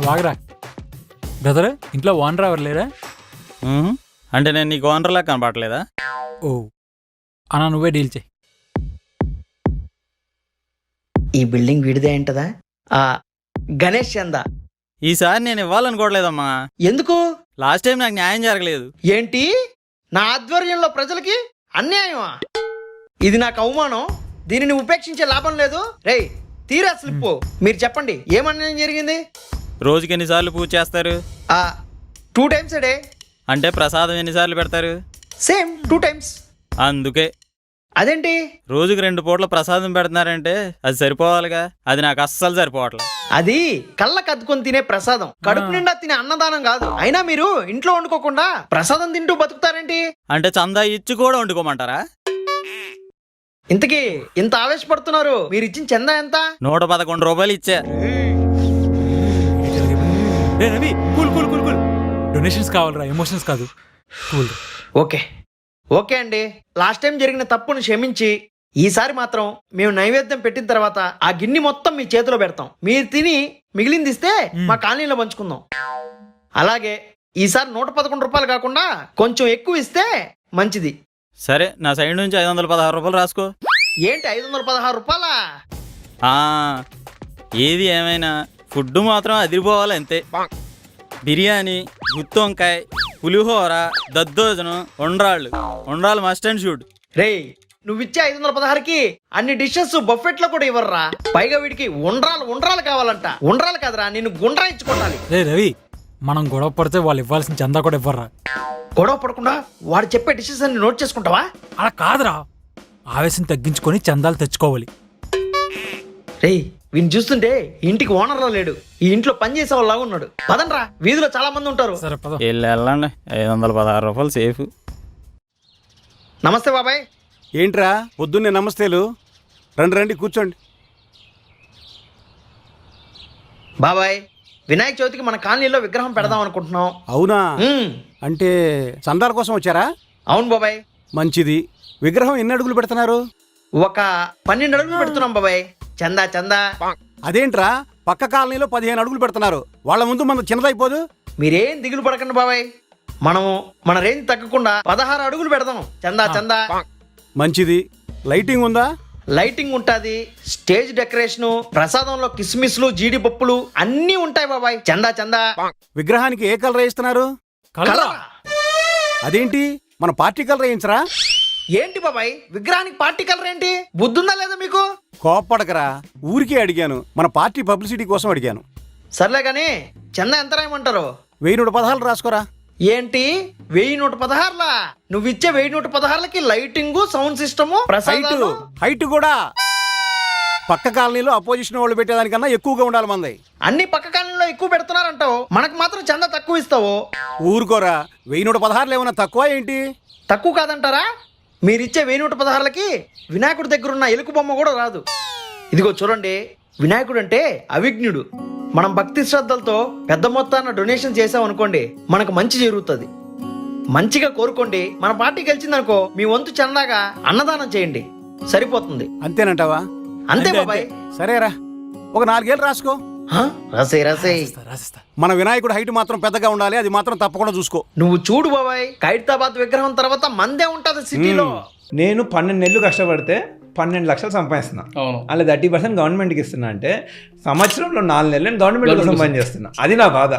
వాగరా brother, ఇంట్లో owner ఎవరు లేరా? అంటే నేను నీకు ఓనర్లా కనపడలేదా? ఓ అన్నా, నువ్వే డీల్ చేయి. ఈ బిల్డింగ్ విడిదే ఏంటదా? గణేష్ చందా. ఈసారి నేను ఇవ్వాలనుకోవట్లేదమ్మా. ఎందుకు? లాస్ట్ టైం నాకు న్యాయం జరగలేదు. ఏంటి? నా ఆధ్వర్యంలో ప్రజలకి అన్యాయమా? ఇది నాకు అవమానం. దీనిని ఉపేక్షించే లాభం లేదు. రేయ్ తీరా స్లిప్. మీరు చెప్పండి, ఏమన్యాయం జరిగింది? రోజుకి ఎన్నిసార్లు పూజ చేస్తారు? 2 times a day. అంటే ప్రసాదం ఎన్నిసార్లు పెడతారు? Same 2 times. అందుకే అదేంటి? రోజుకి 2 పూట్ల ప్రసాదం పెడుతున్నారంటే అది సరిపోవాలిగా. అది నాకు అస్సలు సరిపోవట్లేదు. అది కళ్ళకు అద్దుకొని తినే ప్రసాదం, కడుపు నిండా తినే అన్నదానం కాదు. అయినా మీరు ఇంట్లో వండుకోకుండా ప్రసాదం తింటూ బతుకుతారేంటి? అంటే చందా ఇచ్చి కూడా వండుకోమంటారా? ఇంతకీ ఇంత ఆవేశపడుతున్నారు, మీరు ఇచ్చిన చందా ఎంత? 111 రూపాయలు ఇచ్చా. రే Ravi, cool cool cool cool. Donations కావాలరా, ఎమోషన్స్ కాదు. కూల్. ఓకే ఓకే అండి, లాస్ట్ టైం జరిగిన తప్పును క్షమించి ఈసారి మాత్రం మేము నైవేద్యం పెట్టిన తర్వాత ఆ గిన్నె మొత్తం మీ చేతిలో పెడతాం. మీరు తిని మిగిలింది ఇస్తే మా కాలనీలో పంచుకుందాం. అలాగే ఈసారి 111 రూపాయలు కాకుండా కొంచెం ఎక్కువ ఇస్తే మంచిది. సరే, నా సైడ్ నుంచి 516 రూపాయలు రాసుకో. ఏంటి 516 రూపాయలా? ఏది ఏమైనా ఫుడ్ మాత్రం అదిరిపోవాలి అంతే. బిర్యానీ, గుత్తి వంకాయ, పులిహోర, దద్దోజనం, ఉండ్రాళ్ళు మస్ట్ అండ్ షుడ్. రేయ్, నువ్విచ్చే 516కి అన్ని డిషెస్ బఫెట్ లో కూడా ఇవ్వర్రా. పైగా వీడికి ఉండ్రాలు కావాలంట. ఉండ్రాలు కాదురా, నిన్ను గుండ్రా ఇచ్చుకోవాలి. రే రవి, మనం గొడవ పడితే వాళ్ళు ఇవ్వాల్సిన చందా కూడా ఇవ్వర్రా. గొడవ పడకుండా వాడు చెప్పే డిషెస్ అన్ని నోట్ చేసుకుంటావా? అలా కాదురా, ఆవేశం తగ్గించుకొని చందాలు తెచ్చుకోవాలి. రేయ్, వీడిని చూస్తుంటే ఇంటికి ఓనర్లో లేడు, ఈ ఇంట్లో పని చేసే వాళ్ళగా ఉన్నాడు. పదండ్రా, వీధిలో చాలా మంది ఉంటారు. సరే పద. వెళ్ళండి, 516 రూపాయలు సేఫ్. నమస్తే బాబాయ్. ఏంట్రా పొద్దున్నే నమస్తేలు? రండి కూర్చోండి. బాబాయ్, వినాయక చవితికి మన కాలనీలో విగ్రహం పెడదాం అనుకుంటున్నాం. అవునా? అంటే చందాల కోసం వచ్చారా? అవును బాబాయ్. మంచిది. విగ్రహం ఎన్ని అడుగులు పెడుతున్నారు? ఒక 12 అడుగులు పెడుతున్నాం బాబాయ్. చందా. అదేంట్రా, పక్క కాలనీలో 15 అడుగులు పెడుతున్నారు. వాళ్ళ ముందు మన చిన్నదైపోదు? మీరేం దిగులు పడకండి బాబాయ్, మనము మన రేంజ్ తగ్గకుండా 16 అడుగులు పెడదాం. చందా. మంచిది. లైటింగ్ ఉందా? లైటింగ్ ఉంటాది, స్టేజ్ డెకరేషన్, ప్రసాదంలో కిస్మిస్లు, జీడిపప్పులు అన్నీ ఉంటాయి బాబాయ్. చందా. విగ్రహానికి ఏ కలర్ వేయిస్తున్నారు? కలరా? అదేంటి, మన పార్టీ కలర్ వేయించరా? ఏంటి బాబాయ్, విగ్రహానికి పార్టీ కలర్ ఏంటి? బుద్ధుందా లేదా మీకు? కోప్పడకరా, ఊరికే అడిగాను. మన పార్టీ పబ్లిసిటీ కోసం అడిగాను. సర్లే గానీ చందా ఎంత రాయమంటారు? 1116 రాసుకోరా. ఏంటి 1116లా? నువ్విచ్చే 1116లకి లైటింగ్, సౌండ్ సిస్టమ్, ప్రసాదాలు, హైట్ కూడా పక్క కాలనీలో అపోజిషన్ వాళ్ళు పెట్టేదానికన్నా ఎక్కువగా ఉండాలి మంది. అన్ని పక్క కాలనీలో ఎక్కువ పెడుతున్నారంటావు, మనకు మాత్రం చందా తక్కువ ఇస్తావు. ఊరుకోరా, 1116 ఏమన్నా తక్కువ ఏంటి? తక్కువ కాదంటారా? మీరిచ్చే 1116లకి వినాయకుడి దగ్గరున్న ఎలుక బొమ్మ కూడా రాదు. ఇదిగో చూడండి, వినాయకుడు అంటే అవిఘ్నుడు. మనం భక్తి శ్రద్ధలతో పెద్ద మొత్తాన డొనేషన్ చేసాం అనుకోండి, మనకు మంచి జరుగుతుంది. మంచిగా కోరుకోండి. మన పార్టీ గెలిచిందనుకో, మీ వంతు చందాగా అన్నదానం చేయండి, సరిపోతుంది. అంతేనంటావా? అంతే బాబాయ్. సరేరా, ఒక 4 ఏళ్ళు రాసుకో. రాసిస్తా. మన వినాయకుడు హైట్ మాత్రం పెద్దగా ఉండాలి, అది మాత్రం తప్పకుండా చూసుకో. నువ్వు చూడు బాబాయ్, ఖైరతాబాద్ విగ్రహం తర్వాత మందే ఉంటది సిటీలో. నేను 12 నెలలు కష్టపడితే 12 లక్షలు సంపాదిస్తున్నా. అలా 30% గవర్నమెంట్కి ఇస్తున్నా. అంటే సంవత్సరంలో 4 నెలలు నేను గవర్నమెంట్ కోసం పని చేస్తున్నా. అది నా బాధ.